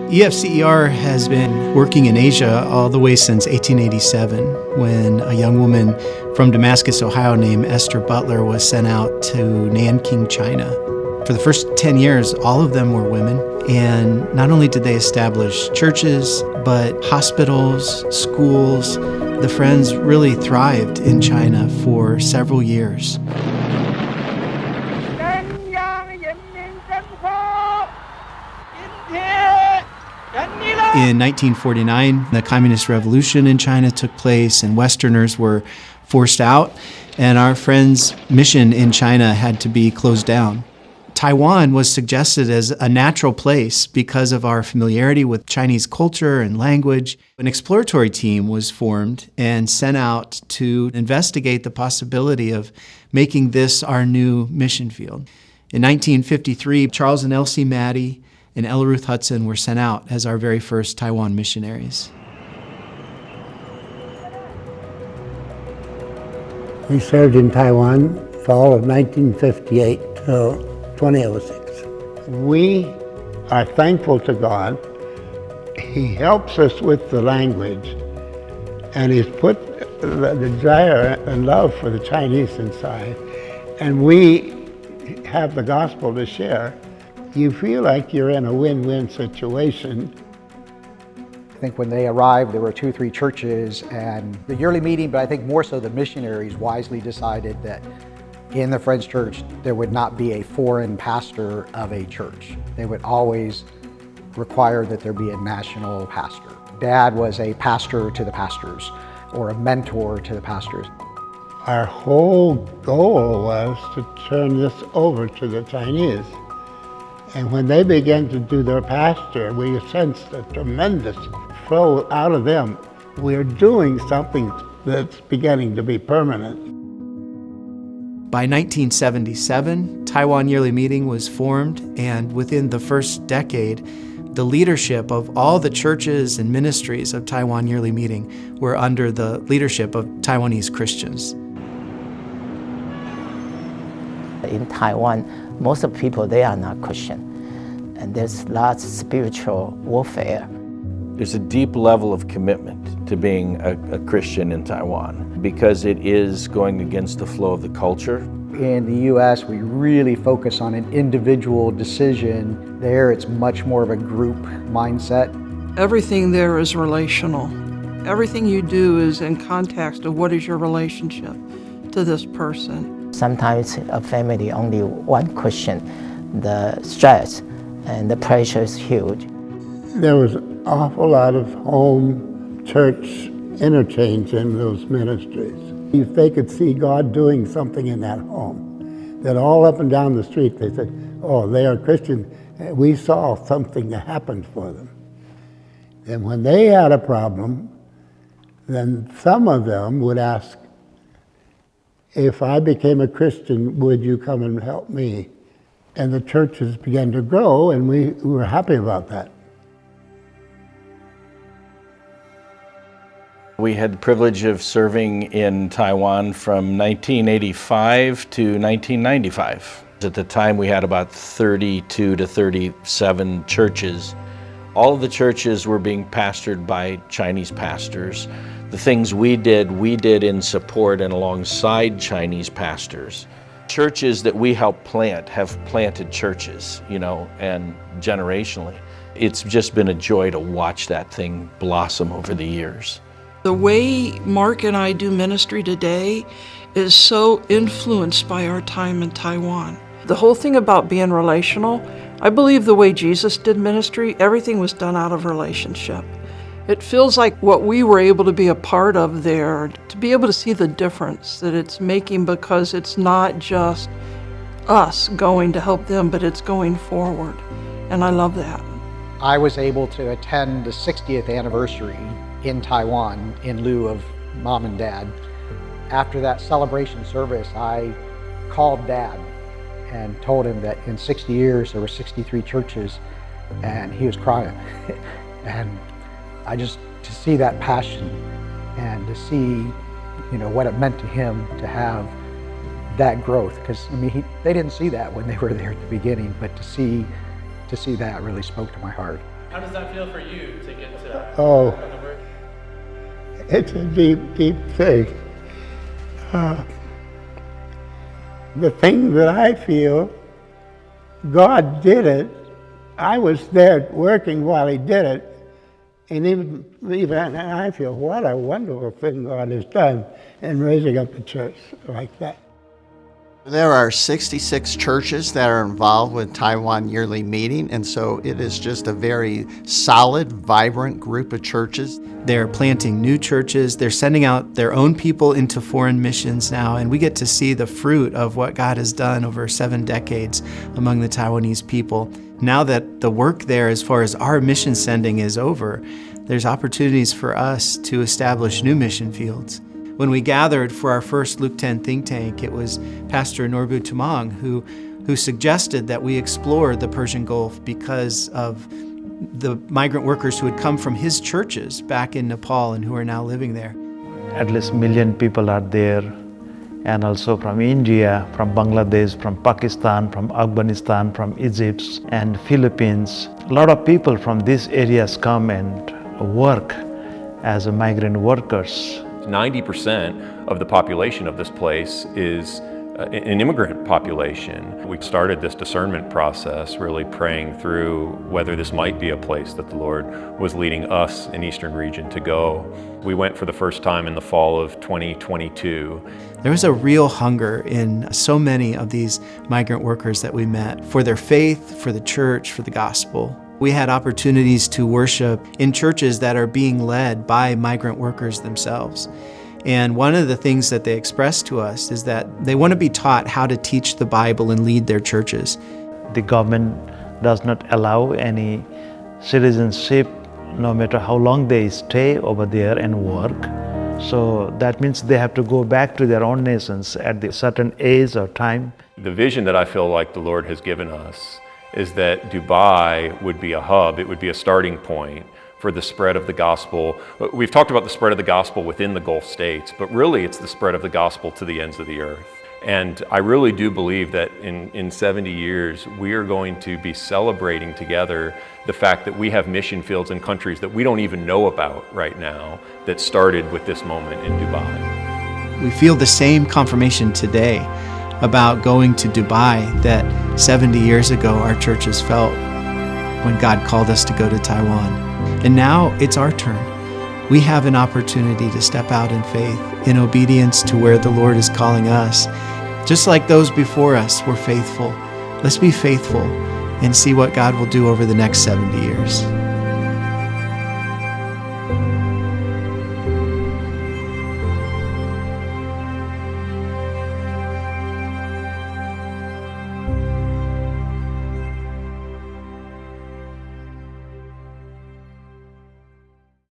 EFCER has been working in Asia all the way since 1887, when a young woman from Damascus, Ohio, named Esther Butler was sent out to Nanking, China. For the first 10 years, all of them were women, and not only did they establish churches, but hospitals, schools. The Friends really thrived in China for several years. In 1949, the Communist Revolution in China took place and Westerners were forced out, and our Friends' mission in China had to be closed down. Taiwan was suggested as a natural place because of our familiarity with Chinese culture and language. An exploratory team was formed and sent out to investigate the possibility of making this our new mission field. In 1953, Charles and Elsie Maddie and Ella Ruth Hudson were sent out as our very first Taiwan missionaries. We served in Taiwan fall of 1958 till 2006. We are thankful to God. He helps us with the language, and He's put the desire and love for the Chinese inside, and we have the gospel to share. You feel like you're in a win-win situation. I think when they arrived, there were 2 or 3 churches and the yearly meeting, but I think more so the missionaries wisely decided that in the Friends Church, there would not be a foreign pastor of a church. They would always require that there be a national pastor. Dad was a pastor to the pastors or a mentor to the pastors. Our whole goal was to turn this over to the Chinese. And when they began to do their pastor, we sensed a tremendous flow out of them. We're doing something that's beginning to be permanent. By 1977, Taiwan Yearly Meeting was formed, and within the first decade, the leadership of all the churches and ministries of Taiwan Yearly Meeting were under the leadership of Taiwanese Christians. In Taiwan, most of the people, they are not Christian, and there's lots of spiritual warfare. There's a deep level of commitment to being a Christian in Taiwan because it is going against the flow of the culture. In the U.S., we really focus on an individual decision. There, it's much more of a group mindset. Everything there is relational. Everything you do is in context of what is your relationship to this person. Sometimes a family only one Christian, the stress and the pressure is huge. There was an awful lot of home church interchange in those ministries. If they could see God doing something in that home, that all up and down the street they said, oh, they are Christian. We saw something that happened for them. And when they had a problem, then some of them would ask, if I became a Christian, would you come and help me? And the churches began to grow, and we were happy about that. We had the privilege of serving in Taiwan from 1985 to 1995. At the time, we had about 32 to 37 churches. All of the churches were being pastored by Chinese pastors. The things we did in support and alongside Chinese pastors. Churches that we help plant have planted churches, and generationally. It's just been a joy to watch that thing blossom over the years. The way Mark and I do ministry today is so influenced by our time in Taiwan. The whole thing about being relational, I believe the way Jesus did ministry, everything was done out of relationship. It feels like what we were able to be a part of there, to be able to see the difference that it's making, because it's not just us going to help them, but it's going forward. And I love that. I was able to attend the 60th anniversary in Taiwan in lieu of Mom and Dad. After that celebration service, I called Dad and told him that in 60 years there were 63 churches, and he was crying. And to see that passion and to see, what it meant to him to have that growth, because they didn't see that when they were there at the beginning, but to see that really spoke to my heart. How does that feel for you to get to Oh, the work? it's a deep, deep thing. The thing that I feel, God did it. I was there working while He did it. And even I feel, what a wonderful thing God has done in raising up the church like that. There are 66 churches that are involved with Taiwan Yearly Meeting, and so it is just a very solid, vibrant group of churches. They're planting new churches. They're sending out their own people into foreign missions now, and we get to see the fruit of what God has done over 7 decades among the Taiwanese people. Now that the work there, as far as our mission sending, is over, there's opportunities for us to establish new mission fields. When we gathered for our first Luke 10 think tank, it was Pastor Norbu Tumang who suggested that we explore the Persian Gulf because of the migrant workers who had come from his churches back in Nepal and who are now living there. At least 1 million people are there, and also from India, from Bangladesh, from Pakistan, from Afghanistan, from Egypt and Philippines. A lot of people from these areas come and work as migrant workers. 90% of the population of this place is an immigrant population. We started this discernment process, really praying through whether this might be a place that the Lord was leading us in Eastern Region to go. We went for the first time in the fall of 2022. There was a real hunger in so many of these migrant workers that we met for their faith, for the church, for the gospel. We had opportunities to worship in churches that are being led by migrant workers themselves. And one of the things that they expressed to us is that they want to be taught how to teach the Bible and lead their churches. The government does not allow any citizenship, no matter how long they stay over there and work. So that means they have to go back to their own nations at a certain age or time. The vision that I feel like the Lord has given us is that Dubai would be a hub, it would be a starting point for the spread of the gospel. We've talked about the spread of the gospel within the Gulf states, but really it's the spread of the gospel to the ends of the earth. And I really do believe that in 70 years, we are going to be celebrating together the fact that we have mission fields in countries that we don't even know about right now that started with this moment in Dubai. We feel the same confirmation today about going to Dubai that 70 years ago our churches felt when God called us to go to Taiwan. And now it's our turn. We have an opportunity to step out in faith, in obedience to where the Lord is calling us. Just like those before us were faithful, let's be faithful and see what God will do over the next 70 years.